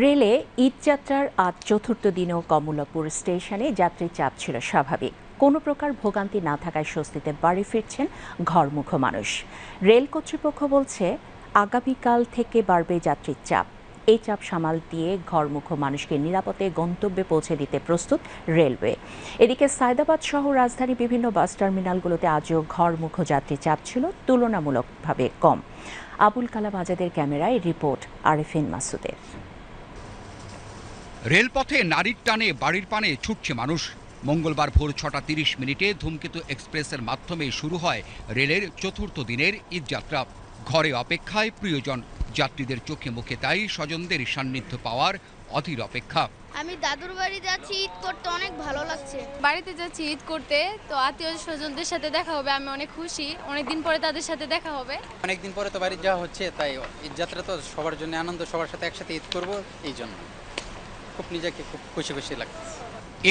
রেলে ঈদযাত্রার আজ চতুর্থ দিনেও কমলাপুর স্টেশনে যাত্রীর চাপ ছিল স্বাভাবিক। কোনো প্রকার ভোগান্তি না থাকায় স্বস্তিতে বাড়ি ফিরছেন ঘরমুখ মানুষ। রেল কর্তৃপক্ষ বলছে আগামীকাল থেকে বাড়বে যাত্রীর চাপ। এই চাপ সামাল দিয়ে ঘরমুখ মানুষকে নিরাপদে গন্তব্যে পৌঁছে দিতে প্রস্তুত রেলওয়ে। এদিকে সায়দাবাদ সহ রাজধানীর বিভিন্ন বাস টার্মিনালগুলোতে আজও ঘরমুখ যাত্রী চাপ ছিল তুলনামূলকভাবে কম। আবুল কালাম আজাদের ক্যামেরায় রিপোর্ট আরেফিন মাসুদের। রেলপথে নারীর টানে বাড়ির পানে ছুটছে মানুষ। মঙ্গলবার ভোর ৬টা ৩০ ধূমকেতু এক্সপ্রেসের মাধ্যমে শুরু হয় রেলের চতুর্থ দিনের ঈদযাত্রা। ঘরে অপেক্ষায় প্রিয়জন, যাত্রীদের চোখে মুখে তাই স্বজনদের সান্নিধ্য পাওয়ার অধীর অপেক্ষা। আমি দাদুর বাড়ি যাচ্ছি, ঈদ করতে অনেক ভালো লাগছে। বাড়িতে যাচ্ছি ঈদ করতে, তো আত্মীয় স্বজনদের সাথে দেখা হবে। আমি অনেক খুশি, অনেকদিন পরে তাদের সাথে দেখা হবে। অনেকদিন পরে তো বাড়ি যাওয়া হচ্ছে, তাই ঈদযাত্রা তো সবার জন্য আনন্দ, সবার সাথে একসাথে ঈদ করব, এই জন্য খুব নিজেকে খুব খুশি খুশি লাগছে।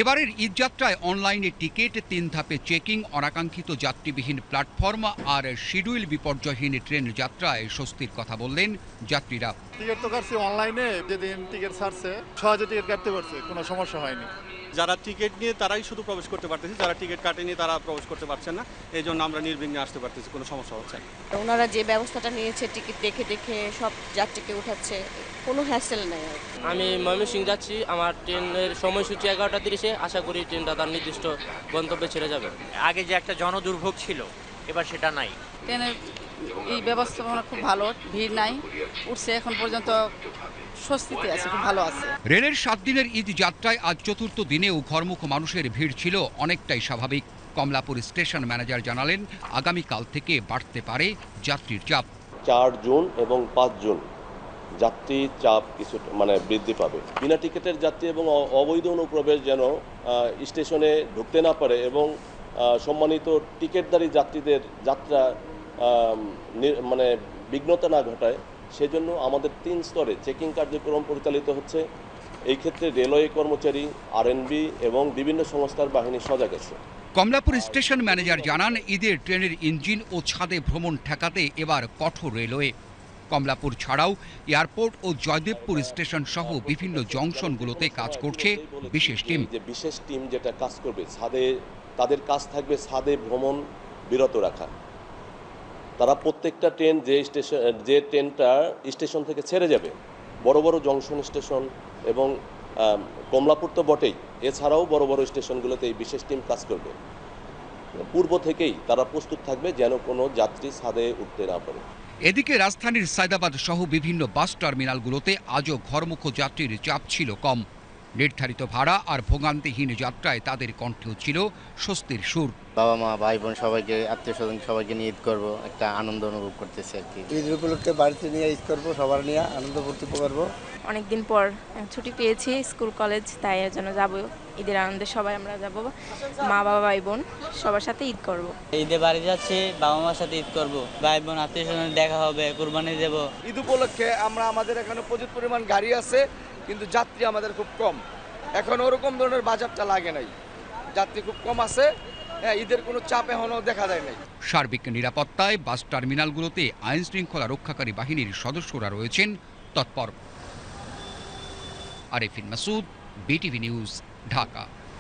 এবারের ঈদযাত্রায় অনলাইনে টিকিট, ৩ ধাপে চেকিং, অনাকাঙ্ক্ষিত যাত্রীবিহীন প্ল্যাটফর্ম আর শিডিউল বিপর্যয়হীন ট্রেন যাত্রায় স্বস্তির কথা বললেন যাত্রীরা। টিকিট তো কাটছি অনলাইনে, যেদিন টিকিট ছাড়ছে সহজে টিকিট কাটতে পারছে, কোনো সমস্যা হয়নি। যারা টিকিট নিয়ে তারাই শুধু প্রবেশ করতে পারতেছে, যারা টিকিট কাটেনি তারা প্রবেশ করতে পারছেন না। এই জন্য আমরা নির্বিঘ্নে আসতে পারতেছি, কোনো সমস্যা হচ্ছে না। ওনারা যে ব্যবস্থাটা নিয়েছে, টিকিট দেখে দেখে সব যাত্রীকে উঠাচ্ছে, কোনো হ্যাসেল নেই। আমি ময়মনসিংহ যাচ্ছি, আমার ট্রেনের সময়সূচি 11টা 30-এ। আশা করি ট্রেনটা তার নির্দিষ্ট গন্তব্যে ছেড়ে যাবে। আগে যে একটা জনদুর্ভোগ ছিল, এবার সেটা নাই। ট্রেনের এই ব্যবস্থাপনা খুব ভালো, ভিড় নাই, উঠছে এখন পর্যন্ত স্বস্তিতে আছে, খুব ভালো আছে। রেলের 7 দিনের ঈদ যাত্রায় আজ চতুর্থ দিনেও ঘরমুখ মানুষের ভিড় ছিল অনেকটাই স্বাভাবিক। কমলাপুর স্টেশন ম্যানেজার জানালেন, আগামীকাল থেকে বাড়তে পারে যাত্রীর চাপ। 4 জুন এবং 5 জুন যাত্রীর চাপ কিছু বৃদ্ধি পাবে। বিনা টিকিটের যাত্রী এবং অবৈধ অনুপ্রবেশ যেন স্টেশনে ঢুকতে না পারে এবং সম্মানিত টিকিটধারী যাত্রীদের যাত্রা বিঘ্নতা না ঘটায়, সেজন্য আমাদের 3 স্তরে চেকিং কার্যক্রম পরিচালিত হচ্ছে। এই ক্ষেত্রে রেলওয়ে কর্মচারী, আরএনবি এবং বিভিন্ন সংস্থার বাহিনী সজাগ আছে। কমলাপুর স্টেশন ম্যানেজার জানান, ঈদের ট্রেনের ইঞ্জিন ও ছাদে ভ্রমণ ঠেকাতে এবার কঠোর রেলওয়ে। কমলাপুর ছাড়াও এয়ারপোর্ট ও জয়দেবপুর স্টেশন সহ বিভিন্ন জংশনগুলোতে কাজ করছে বিশেষ টিম। বিশেষ টিম যেটা কাজ করবে ছাদে, তাদের কাজ থাকবে ছাদে ভ্রমণ বিরত রাখা। তারা প্রত্যেকটা ট্রেন যে ট্রেনটা স্টেশন থেকে ছেড়ে যাবে, বড় বড় জংশন স্টেশন এবং কমলাপুর তো বটেই, এছাড়াও বড় বড় স্টেশনগুলোতে এই বিশেষ টিম কাজ করবে। পূর্ব থেকেই তারা প্রস্তুত থাকবে যেন কোনো যাত্রী ছাদে উঠতে না পারে। এদিকে রাজধানীর সায়দাবাদ সহ বিভিন্ন বাস টার্মিনালগুলোতে আজও ঘরমুখ যাত্রীর চাপ ছিল কম। নির্ধারিত ভাড়া আর ভোগান্তিহীন যাত্রায় তাদের কণ্ঠেও ছিল স্বস্তির সুর। বাবা মা ভাই বোন সবাইকে, আত্মীয় স্বজন সবাইকে নিয়ে ঈদ করবো, একটা আনন্দ অনুভব করতেছে আর কি। ঈদ উপলক্ষে বাড়িতে নিয়ে ঈদ করবো, সবার নিয়ে আনন্দ ফুর্তি করবো। অনেকদিন পর ছুটি পেয়েছি, স্কুল কলেজ, তাই এর জন্য যাবো। ঈদের আনন্দে সবাই আমরা যাবো, মা বাবা ভাই বোন সবার সাথে ঈদ করব। ঈদে বাড়ি যাচ্ছি, বাবা মার সাথে ঈদ করব, ভাই বোন আত্মীয় স্বজন দেখা হবে, কুরবানি দেব। ঈদ উপলক্ষে আমাদের এখানে প্রচুর পরিমাণ গাড়ি আছে, কিন্তু যাত্রী আমাদের খুব কম। এখন ওরকম ধরনের বাজারটা লাগে নাই, যাত্রী খুব কম আছে। ঈদের কোনো চাপ এখনো দেখা যায় নাই। সার্বিক নিরাপত্তায় বাস টার্মিনালগুলোতে আইন শৃঙ্খলা রক্ষাকারী বাহিনীর সদস্যরা রয়েছেন তৎপর। Arefin Masud, BTV news, Dhaka.